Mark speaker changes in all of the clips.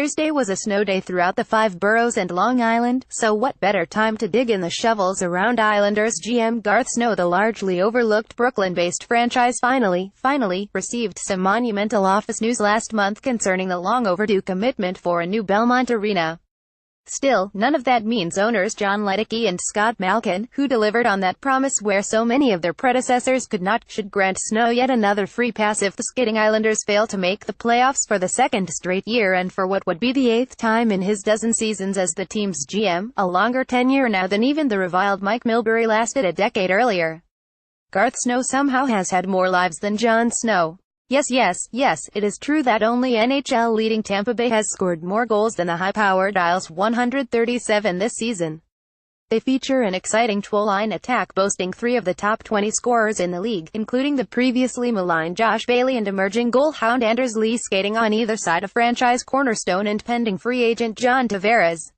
Speaker 1: Thursday was a snow day throughout the five boroughs and Long Island, so what better time to dig in the shovels around Islanders GM Garth Snow. The largely overlooked Brooklyn-based franchise finally received some monumental office news last month concerning the long-overdue commitment for a new Belmont arena. Still, none of that means owners John Ledecky and Scott Malkin, who delivered on that promise where so many of their predecessors could not, should grant Snow yet another free pass if the skidding Islanders fail to make the playoffs for the second straight year and for what would be the eighth time in his dozen seasons as the team's GM, a longer tenure now than even the reviled Mike Milbury lasted a decade earlier. Garth Snow somehow has had more lives than Jon Snow. Yes, it is true that only NHL-leading Tampa Bay has scored more goals than the high-powered Isles, 137 this season. They feature an exciting 12-line attack boasting 3 of the top 20 scorers in the league, including the previously maligned Josh Bailey and emerging goalhound Anders Lee skating on either side of franchise cornerstone and pending free agent John Tavares.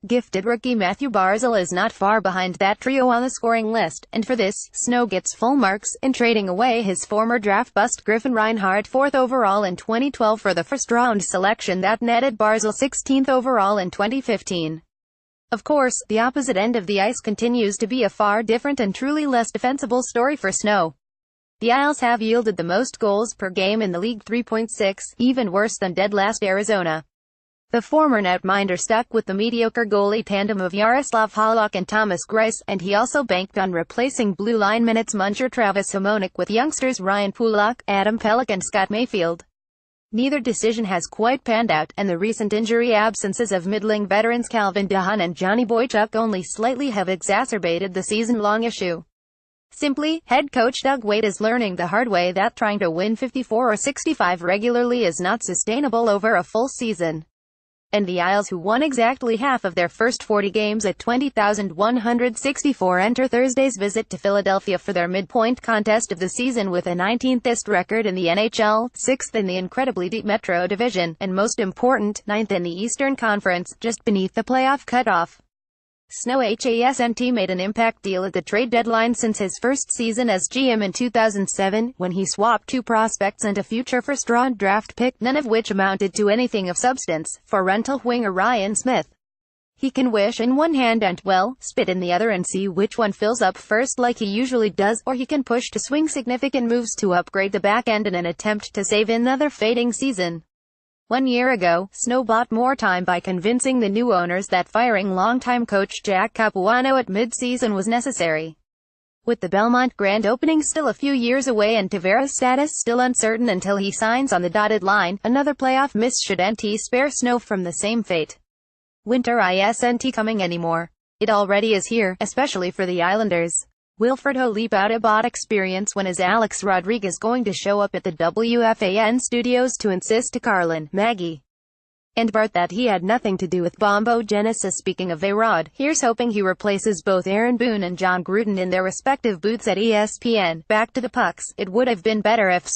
Speaker 1: Gifted rookie Matthew Barzal is not far behind that trio on the scoring list, and for this, Snow gets full marks, in trading away his former draft bust Griffin Reinhart 4th overall in 2012 for the first-round selection that netted Barzal 16th overall in 2015. Of course, the opposite end of the ice continues to be a far different and truly less defensible story for Snow. The Isles have yielded the most goals per game in the league, 3.6, even worse than dead last Arizona. The former netminder stuck with the mediocre goalie tandem of Yaroslav Halak and Thomas Greiss, and he also banked on replacing blue line minutes muncher Travis Hamonic with youngsters Ryan Pulock, Adam Pelech and Scott Mayfield. Neither decision has quite panned out, and the recent injury absences of middling veterans Calvin DeHaan and Johnny Boychuk only slightly have exacerbated the season-long issue. Simply, head coach Doug Weight is learning the hard way that trying to win 54 or 65 regularly is not sustainable over a full season. And the Isles, who won exactly half of their first 40 games at 20,164, enter Thursday's visit to Philadelphia for their midpoint contest of the season with a 19th record in the NHL, 6th in the incredibly deep Metro Division, and most important, 9th in the Eastern Conference, just beneath the playoff cutoff. Snow hasn't made an impact deal at the trade deadline since his first season as GM in 2007, when he swapped 2 prospects and a future first-round draft pick, none of which amounted to anything of substance, for rental winger Ryan Smith. He can wish in one hand and, well, spit in the other and see which one fills up first like he usually does, or he can push to swing significant moves to upgrade the back end in an attempt to save another fading season. 1 year ago, Snow bought more time by convincing the new owners that firing longtime coach Jack Capuano at mid-season was necessary. With the Belmont grand opening still a few years away and Tavares' status still uncertain until he signs on the dotted line, another playoff miss shouldn't spare Snow from the same fate. Winter isn't coming anymore. It already is here, especially for the Islanders. Wilfred Leap out about experience. When is Alex Rodriguez going to show up at the WFAN studios to insist to Carlin, Maggie, and Bart that he had nothing to do with Bombo Genesis? Speaking of A-Rod, here's hoping he replaces both Aaron Boone and John Gruden in their respective booths at ESPN. Back to the pucks. It would have been better if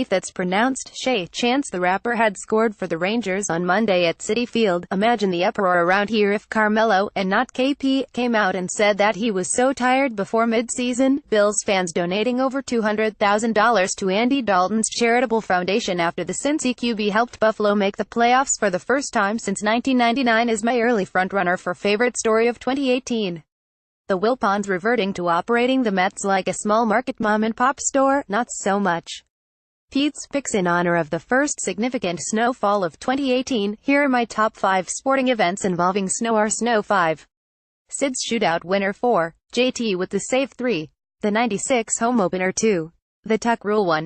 Speaker 1: that's pronounced Shay Chance the Rapper had scored for the Rangers on Monday at Citi Field. Imagine the uproar around here if Carmelo, and not KP, came out and said that he was so tired before mid-season. Bills fans donating over $200,000 to Andy Dalton's charitable foundation after the Cincy QB helped Buffalo make the playoffs for the first time since 1999 is my early frontrunner for favorite story of 2018. The Wilpons reverting to operating the Mets like a small market mom-and-pop store? Not so much. Pete's picks in honor of the first significant snowfall of 2018. Here are my top 5 sporting events involving snow. Our Snow 5. Sid's shootout winner 4. JT with the save 3. The 96 home opener 2. The Tuck Rule 1.